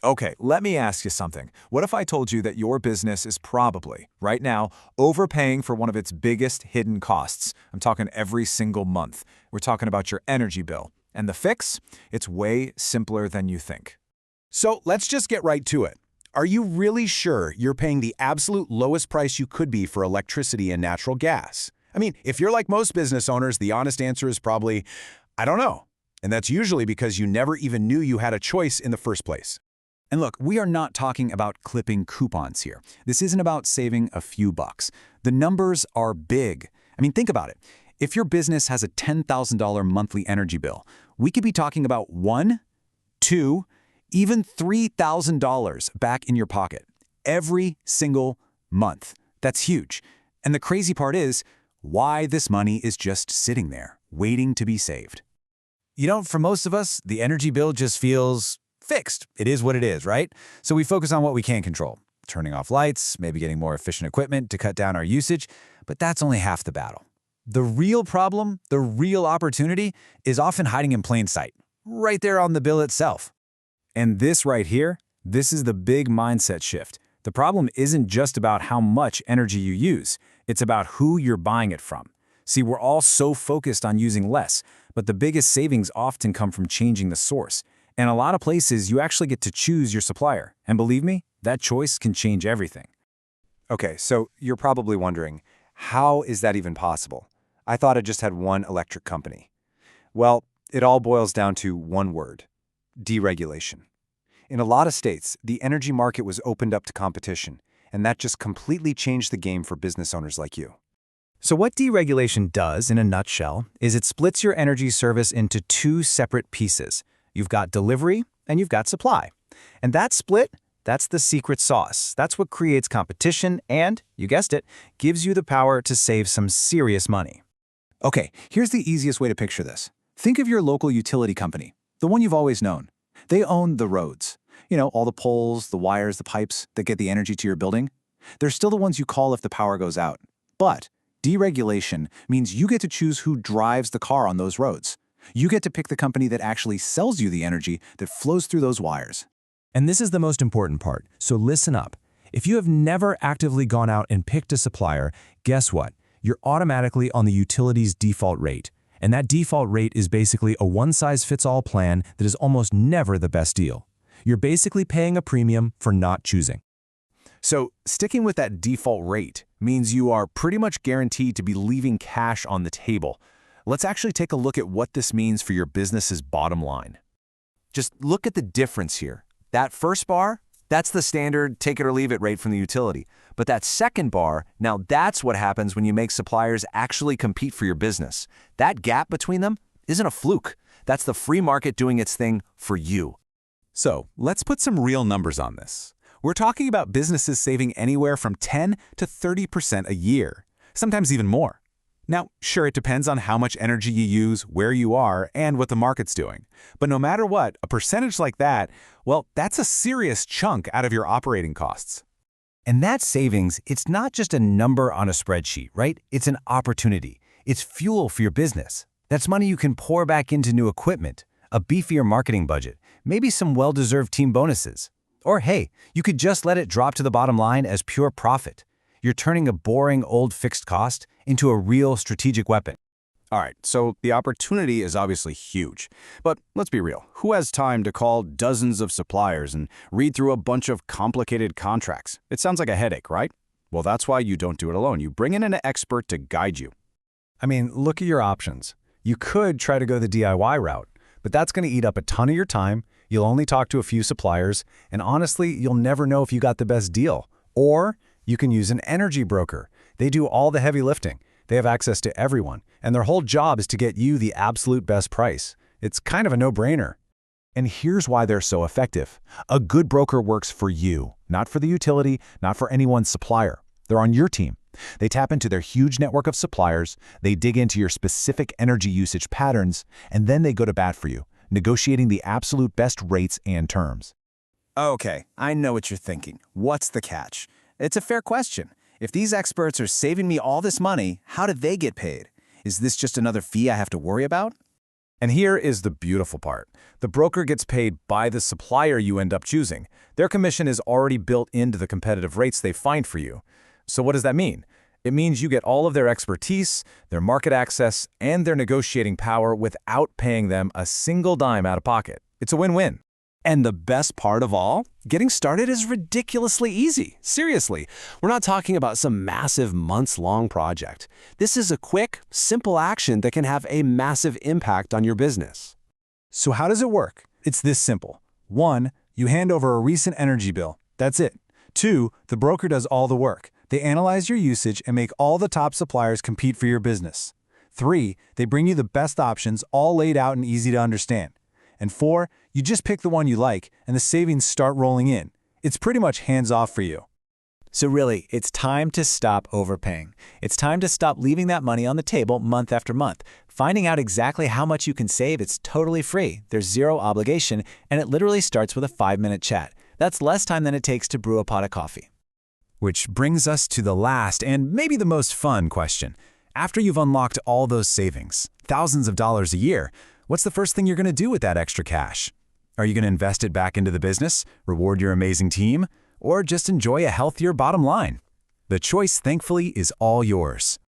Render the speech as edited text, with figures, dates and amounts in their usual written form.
Okay, let me ask you something. What if I told you that your business is probably, right now, overpaying for one of its biggest hidden costs? I'm talking every single month. We're talking about your energy bill. And the fix? It's way simpler than you think. So let's just get right to it. Are you really sure you're paying the absolute lowest price you could be for electricity and natural gas? I mean, if you're like most business owners, the honest answer is probably, I don't know. And that's usually because you never even knew you had a choice in the first place. And look, we are not talking about clipping coupons here. This isn't about saving a few bucks. The numbers are big. I mean, think about it. If your business has a $10,000 monthly energy bill, we could be talking about one, two, even $3,000 back in your pocket every single month. That's huge. And the crazy part is why this money is just sitting there, waiting to be saved. For most of us, the energy bill just feels fixed. It is what it is, right? So we focus on what we can control. Turning off lights, maybe getting more efficient equipment to cut down our usage, but that's only half the battle. The real problem, the real opportunity, is often hiding in plain sight, right there on the bill itself. And this right here, this is the big mindset shift. The problem isn't just about how much energy you use. It's about who you're buying it from. See, we're all so focused on using less, but the biggest savings often come from changing the source. In a lot of places, you actually get to choose your supplier. And believe me, that choice can change everything. Okay, so you're probably wondering, how is that even possible? I thought I just had one electric company. Well, it all boils down to one word: deregulation. In a lot of states, the energy market was opened up to competition, and that just completely changed the game for business owners like you. So what deregulation does, in a nutshell, is it splits your energy service into two separate pieces. You've got delivery and you've got supply. And that split, that's the secret sauce. That's what creates competition and, you guessed it, gives you the power to save some serious money. Okay, here's the easiest way to picture this. Think of your local utility company, the one you've always known. They own the roads. All the poles, the wires, the pipes that get the energy to your building. They're still the ones you call if the power goes out. But deregulation means you get to choose who drives the car on those roads. You get to pick the company that actually sells you the energy that flows through those wires. And this is the most important part, so listen up. If you have never actively gone out and picked a supplier, guess what? You're automatically on the utility's default rate. And that default rate is basically a one-size-fits-all plan that is almost never the best deal. You're basically paying a premium for not choosing. So sticking with that default rate means you are pretty much guaranteed to be leaving cash on the table. Let's actually take a look at what this means for your business's bottom line. Just look at the difference here. That first bar, that's the standard take it or leave it rate from the utility. But that second bar, now that's what happens when you make suppliers actually compete for your business. That gap between them isn't a fluke. That's the free market doing its thing for you. So let's put some real numbers on this. We're talking about businesses saving anywhere from 10 to 30% a year, sometimes even more. Now, sure, it depends on how much energy you use, where you are, and what the market's doing. But no matter what, a percentage like that, well, that's a serious chunk out of your operating costs. And that savings, it's not just a number on a spreadsheet, right? It's an opportunity. It's fuel for your business. That's money you can pour back into new equipment, a beefier marketing budget, maybe some well-deserved team bonuses. Or hey, you could just let it drop to the bottom line as pure profit. You're turning a boring old fixed cost into a real strategic weapon. All right, so the opportunity is obviously huge. But let's be real, who has time to call dozens of suppliers and read through a bunch of complicated contracts? It sounds like a headache, right? Well, that's why you don't do it alone. You bring in an expert to guide you. I mean, look at your options. You could try to go the DIY route, but that's going to eat up a ton of your time. You'll only talk to a few suppliers, and honestly, you'll never know if you got the best deal. Or you can use an energy broker. They do all the heavy lifting. They have access to everyone, and their whole job is to get you the absolute best price. It's kind of a no-brainer. And here's why they're so effective. A good broker works for you, not for the utility, not for anyone's supplier. They're on your team. They tap into their huge network of suppliers, they dig into your specific energy usage patterns, and then they go to bat for you, negotiating the absolute best rates and terms. Okay, I know what you're thinking. What's the catch? It's a fair question. If these experts are saving me all this money, how do they get paid? Is this just another fee I have to worry about? And here is the beautiful part. The broker gets paid by the supplier you end up choosing. Their commission is already built into the competitive rates they find for you. So what does that mean? It means you get all of their expertise, their market access, and their negotiating power without paying them a single dime out of pocket. It's a win-win. And the best part of all, getting started is ridiculously easy. Seriously, we're not talking about some massive months-long project. This is a quick, simple action that can have a massive impact on your business. So how does it work? It's this simple. 1, you hand over a recent energy bill. That's it. 2, the broker does all the work. They analyze your usage and make all the top suppliers compete for your business. 3, they bring you the best options, all laid out and easy to understand. And 4, you just pick the one you like, and the savings start rolling in. It's pretty much hands-off for you. So really, it's time to stop overpaying. It's time to stop leaving that money on the table month after month. Finding out exactly how much you can save, it's totally free. There's zero obligation, and it literally starts with a 5-minute chat. That's less time than it takes to brew a pot of coffee. Which brings us to the last and maybe the most fun question. After you've unlocked all those savings, thousands of dollars a year, what's the first thing you're going to do with that extra cash? Are you going to invest it back into the business, reward your amazing team, or just enjoy a healthier bottom line? The choice, thankfully, is all yours.